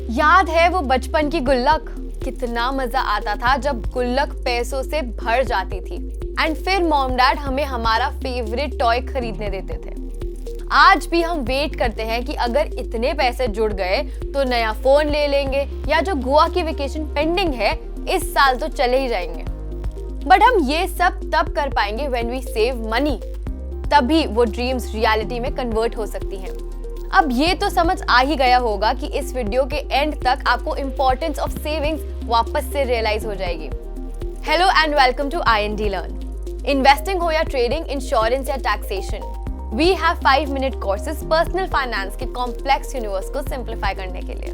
याद है वो बचपन की गुल्लक? कितना मजा आता था जब गुल्लक पैसों से भर जाती थी एंड फिर मॉम डैड हमें हमारा फेवरेट टॉय खरीदने देते थे। आज भी हम वेट करते हैं कि अगर इतने पैसे जुड़ गए तो नया फोन ले लेंगे या जो गोवा की वेकेशन पेंडिंग है इस साल तो चले ही जाएंगे। बट हम ये सब तब कर पाएंगे व्हेन वी सेव मनी, तभी वो ड्रीम्स रियलिटी में कन्वर्ट हो सकती हैं। अब ये तो समझ आ ही गया होगा कि इस वीडियो के एंड तक आपको इंपॉर्टेंस ऑफ सेविंग्स वापस से रियलाइज हो जाएगी। Hello and welcome to IND learn. Investing हो या ट्रेडिंग, इंश्योरेंस या taxation, we have 5-minute courses personal finance के कॉम्प्लेक्स यूनिवर्स को सिंप्लीफाई करने के लिए,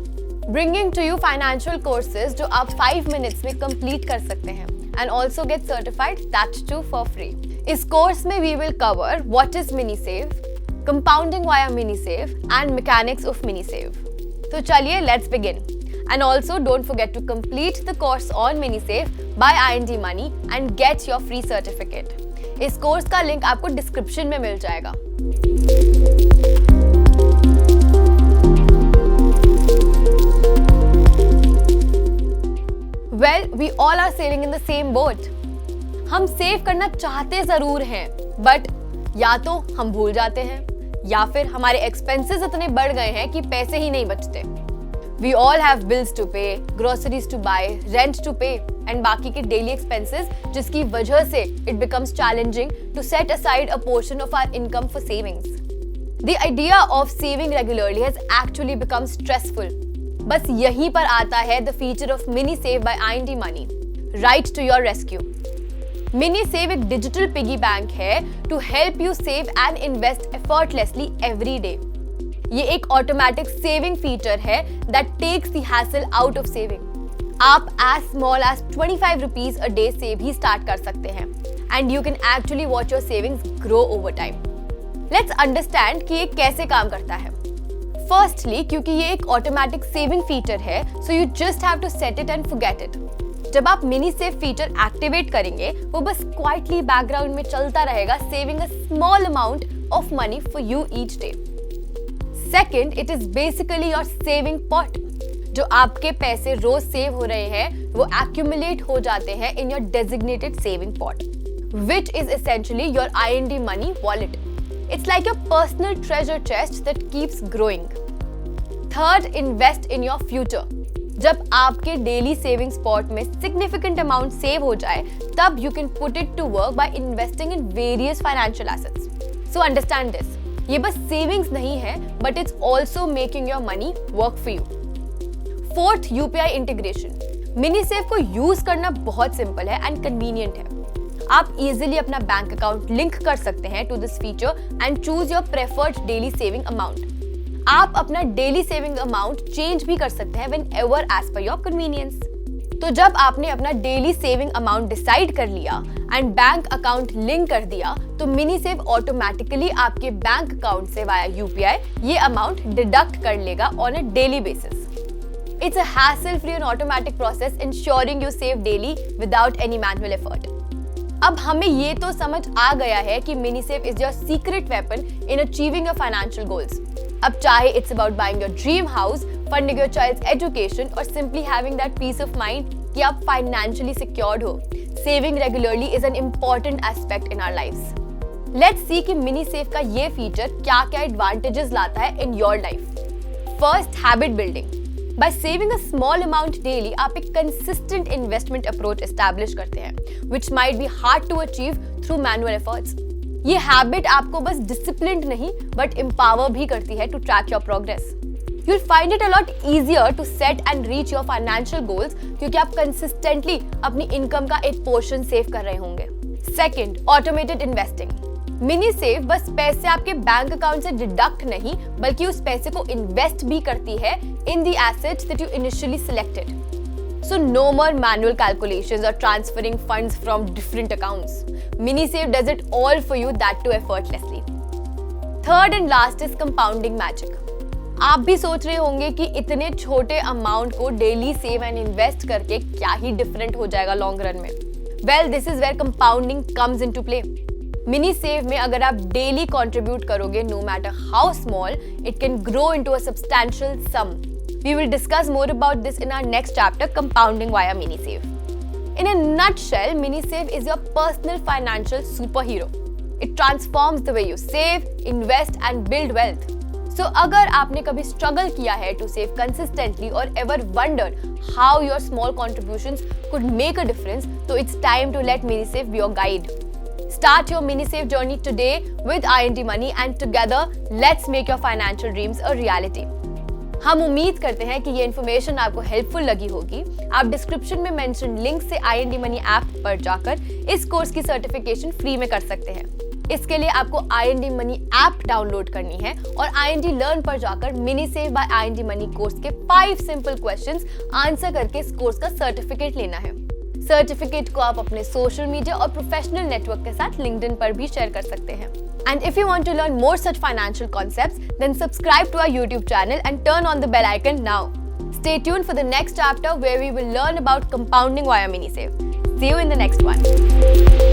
bringing to you financial courses जो आप 5 minutes में कंप्लीट कर सकते हैं and also get certified, that too for free. इस कोर्स में we will cover what is mini save, compounding via mini save and mechanics of mini save. तो चलिए let's begin. And also don't forget to complete the course on mini save by IND Money and get your free certificate. इस course का link आपको description में मिल जाएगा। Well, we all are sailing in the same boat. हम save करना चाहते जरूर हैं, बट या तो हम भूल जाते हैं या फिर हमारे एक्सपेंसेस इतने बढ़ गए हैं कि पैसे ही नहीं बचते। We all have bills to pay, groceries to buy, rent to pay and बाकी के डेली एक्सपेंसेस, जिसकी वजह से it becomes challenging to set aside a portion of our income for savings. The idea of saving regularly has actually become stressful. बस यहीं पर आता है the feature of mini save by IND money, right to your rescue. Mini save एक digital piggy bank है to help you save and invest effortlessly every day. ये एक automatic saving feature है that takes the hassle out of saving. आप as small as 25 rupees a day से भी start कर सकते हैं and you can actually watch your savings grow over time. Let's understand कि ये कैसे काम करता है। फर्स्टली, क्योंकि ये एक ऑटोमेटिक सेविंग फीचर है, so you just have to set it and forget it. जब आप मिनी सेव फीचर एक्टिवेट करेंगे, वो बस क्वाइटली बैकग्राउंड में चलता रहेगा, saving a small amount of money for you each day. Second, it is basically your saving pot. जो आपके पैसे रोज सेव हो रहे हैं वो एक्यूमुलेट हो जाते हैं in your designated saving pot, which is essentially your IND money wallet. It's like your personal treasure chest that keeps growing. Third, invest in your future. जब आपके डेली सेविंग स्पॉट में सिग्निफिकेंट अमाउंट सेव हो जाए, तब you can put it to work by investing in various financial assets. So understand this, ये बस savings नहीं है, but it's also making your money work for you. Fourth, UPI integration. Mini save को use करना बहुत simple है and convenient है। आप इजिली अपना बैंक अकाउंट लिंक कर सकते हैं to this feature and choose your preferred daily saving amount. आप अपना डेली सेविंग अमाउंट चेंज भी कर सकते हैं whenever as per your convenience। तो जब आपने अपना डेली सेविंग अमाउंट डिसाइड कर लिया एंड बैंक अकाउंट लिंक कर दिया, तो मिनी सेव ऑटोमेटिकली आपके बैंक अकाउंट से वाया UPI ये अमाउंट डिडक्ट कर लेगा on a daily basis. It's a hassle free and automatic process ensuring you save daily without any manual effort। अब हमें ये तो समझ आ गया है कि mini save is your secret weapon in achieving your financial goals. अब चाहे it's about buying your dream house, funding your child's education और simply having that peace of mind कि आप फाइनेंशियली सिक्योर्ड हो, saving regularly is an important aspect in our lives. Let's see कि mini save का ये feature क्या-क्या advantages लाता है in your life. First, habit building. By saving a small amount daily, आप एक consistent investment approach establish करते हैं, which might be hard to achieve through manual efforts. ये habit आपको बस disciplined नहीं, but empower भी करती है to track your progress. You'll find it a lot easier to set and reach your financial goals क्योंकि आप consistently अपनी income का एक portion save कर रहे होंगे. Second, automated investing. Mini save बस पैसे आपके बैंक अकाउंट से डिडक्ट नहीं, बल्कि उस पैसे को इन्वेस्ट भी करती है in the assets that you initially selected. So no more manual calculations और transferring funds from different accounts. Mini save does it all for you, that too effortlessly. Third and last is compounding magic. आप भी सोच रहे होंगे कि इतने छोटे amount को डेली सेव एंड इन्वेस्ट करके क्या ही डिफरेंट हो जाएगा लॉन्ग रन में। Well, this is where compounding comes into play. Mini save में अगर आप डेली कंट्रीब्यूट करोगे, no matter how small, it can grow into a substantial sum, We will discuss more about this in our next chapter, compounding via MiniSave. In a nutshell, MiniSave is your personal financial superhero. It transforms the way you save, invest and build wealth. So अगर आपने कभी struggle किया है to save consistently or ever wondered how your small contributions could make a difference, so it's time to let MiniSave be your guide. Start your MiniSave journey today with IND Money and together let's make your financial dreams a reality. हम उम्मीद करते हैं कि ये information आपको helpful लगी होगी। आप डिस्क्रिप्शन में मेंशन लिंक से IND Money ऐप पर जाकर इस कोर्स की सर्टिफिकेशन फ्री में कर सकते हैं। इसके लिए आपको IND Money ऐप डाउनलोड करनी है और IND Learn पर जाकर MiniSave by IND Money course के 5 सिंपल क्वेश्चंस आंसर करके इस कोर्स का सर्टिफिकेट लेना है। सर्टिफिकेट को आप अपने सोशल मीडिया और प्रोफेशनल नेटवर्क के साथ LinkedIn पर भी शेयर कर सकते हैं। And if you want to learn more such financial concepts, then subscribe to our YouTube channel and turn on the bell icon now. Stay tuned for the next chapter where we will learn about compounding via MiniSave. See you in the next one.